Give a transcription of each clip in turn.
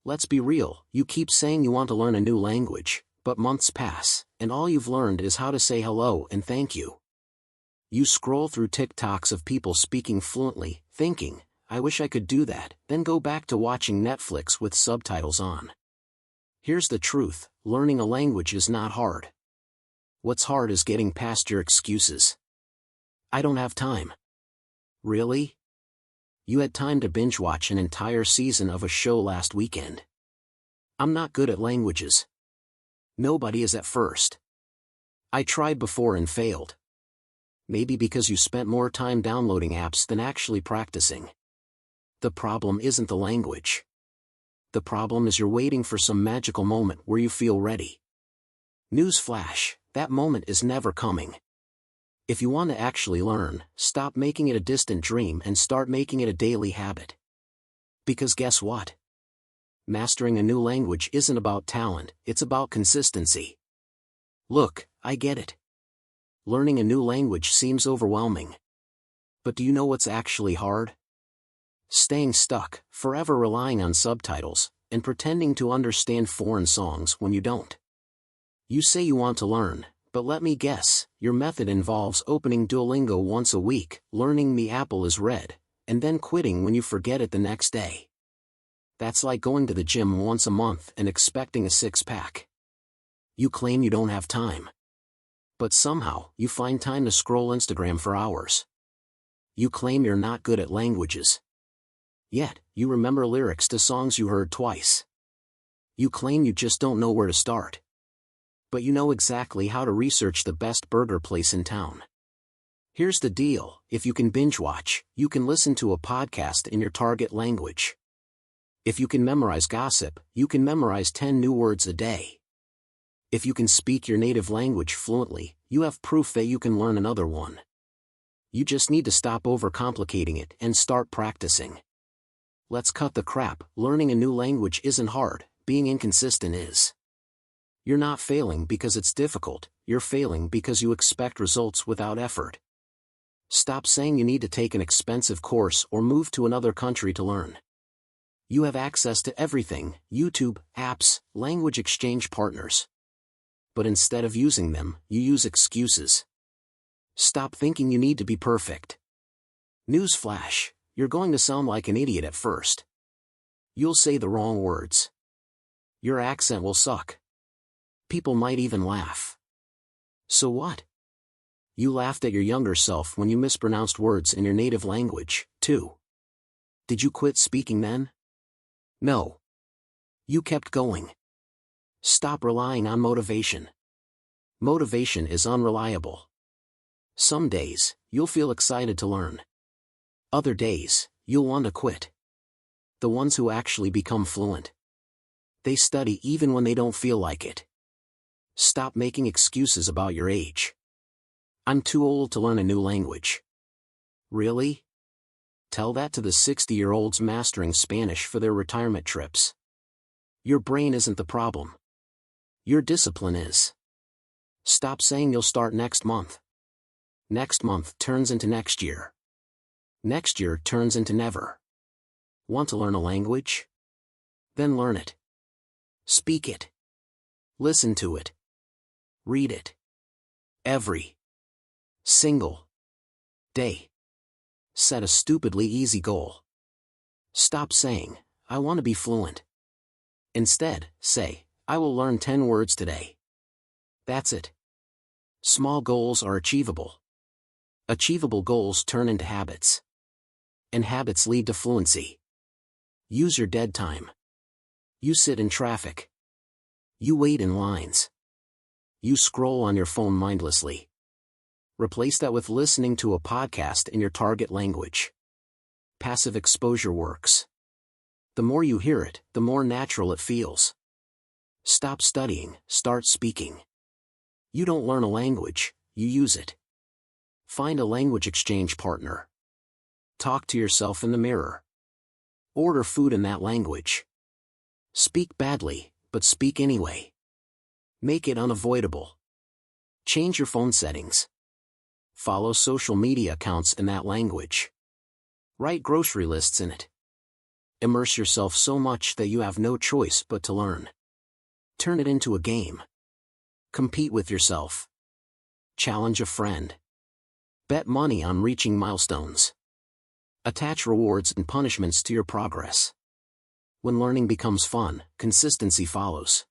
Let's be real, you keep saying you want to learn a new language, but months pass, and all you've learned is how to say hello and thank you. You scroll through TikToks of people speaking fluently, thinking, I wish I could do that, then go back to watching Netflix with subtitles on. Here's the truth, learning a language is not hard. What's hard is getting past your excuses. I don't have time. Really? You had time to binge watch an entire season of a show last weekend. I'm not good at languages. Nobody is at first. I tried before and failed. Maybe because you spent more time downloading apps than actually practicing. The problem isn't the language. The problem is you're waiting for some magical moment where you feel ready. Newsflash, that moment is never coming. If you want to actually learn, stop making it a distant dream and start making it a daily habit. Because guess what? Mastering a new language isn't about talent, it's about consistency. Look, I get it. Learning a new language seems overwhelming. But do you know what's actually hard? Staying stuck, forever relying on subtitles, and pretending to understand foreign songs when you don't. You say you want to learn, but let me guess, your method involves opening Duolingo once a week, learning the apple is red, and then quitting when you forget it the next day. That's like going to the gym once a month and expecting a six-pack. You claim you don't have time. But somehow, you find time to scroll Instagram for hours. You claim you're not good at languages. Yet, you remember lyrics to songs you heard twice. You claim you just don't know where to start. But you know exactly how to research the best burger place in town. Here's the deal, if you can binge watch, you can listen to a podcast in your target language. If you can memorize gossip, you can memorize 10 new words a day. If you can speak your native language fluently, you have proof that you can learn another one. You just need to stop overcomplicating it and start practicing. Let's cut the crap, learning a new language isn't hard, being inconsistent is. You're not failing because it's difficult, you're failing because you expect results without effort. Stop saying you need to take an expensive course or move to another country to learn. You have access to everything, YouTube, apps, language exchange partners. But instead of using them, you use excuses. Stop thinking you need to be perfect. Newsflash, you're going to sound like an idiot at first. You'll say the wrong words. Your accent will suck. People might even laugh. So what? You laughed at your younger self when you mispronounced words in your native language, too. Did you quit speaking then? No. You kept going. Stop relying on motivation. Motivation is unreliable. Some days, you'll feel excited to learn. Other days, you'll want to quit. The ones who actually become fluent. They study even when they don't feel like it. Stop making excuses about your age. I'm too old to learn a new language. Really? Tell that to the 60-year-olds mastering Spanish for their retirement trips. Your brain isn't the problem. Your discipline is. Stop saying you'll start next month. Next month turns into next year. Next year turns into never. Want to learn a language? Then learn it. Speak it. Listen to it. Read it. Every single day. Set a stupidly easy goal. Stop saying, I want to be fluent. Instead, say, I will learn 10 words today. That's it. Small goals are achievable. Achievable goals turn into habits. And habits lead to fluency. Use your dead time. You sit in traffic. You wait in lines. You scroll on your phone mindlessly. Replace that with listening to a podcast in your target language. Passive exposure works. The more you hear it, the more natural it feels. Stop studying, start speaking. You don't learn a language, you use it. Find a language exchange partner. Talk to yourself in the mirror. Order food in that language. Speak badly, but speak anyway. Make it unavoidable. Change your phone settings. Follow social media accounts in that language. Write grocery lists in it. Immerse yourself so much that you have no choice but to learn. Turn it into a game. Compete with yourself. Challenge a friend. Bet money on reaching milestones. Attach rewards and punishments to your progress. When learning becomes fun, consistency follows.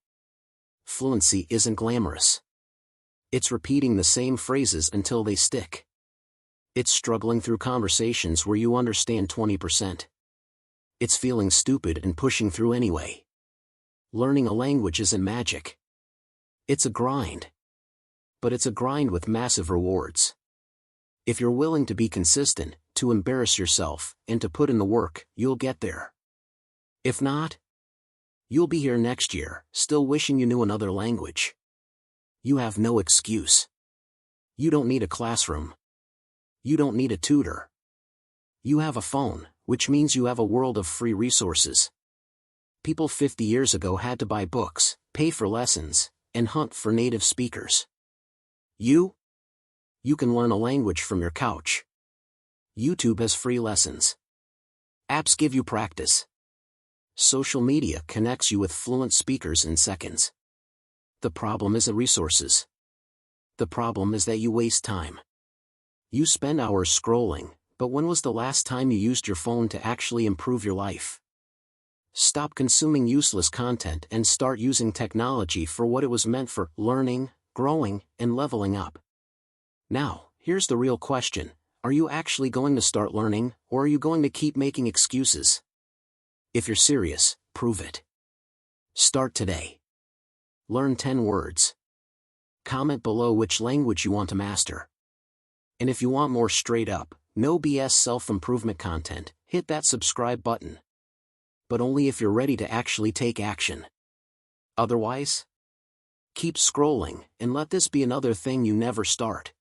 Fluency isn't glamorous. It's repeating the same phrases until they stick. It's struggling through conversations where you understand 20%. It's feeling stupid and pushing through anyway. Learning a language isn't magic. It's a grind. But it's a grind with massive rewards. If you're willing to be consistent, to embarrass yourself, and to put in the work, you'll get there. If not, you'll be here next year, still wishing you knew another language. You have no excuse. You don't need a classroom. You don't need a tutor. You have a phone, which means you have a world of free resources. People 50 years ago had to buy books, pay for lessons, and hunt for native speakers. You can learn a language from your couch. YouTube has free lessons. Apps give you practice. Social media connects you with fluent speakers in seconds. The problem isn't resources. The problem is that you waste time. You spend hours scrolling, but when was the last time you used your phone to actually improve your life? Stop consuming useless content and start using technology for what it was meant for: learning, growing, and leveling up. Now, here's the real question. Are you actually going to start learning, or are you going to keep making excuses? If you're serious, prove it. Start today. Learn 10 words. Comment below which language you want to master. And if you want more straight up, no BS self-improvement content, hit that subscribe button. But only if you're ready to actually take action. Otherwise, keep scrolling and let this be another thing you never start.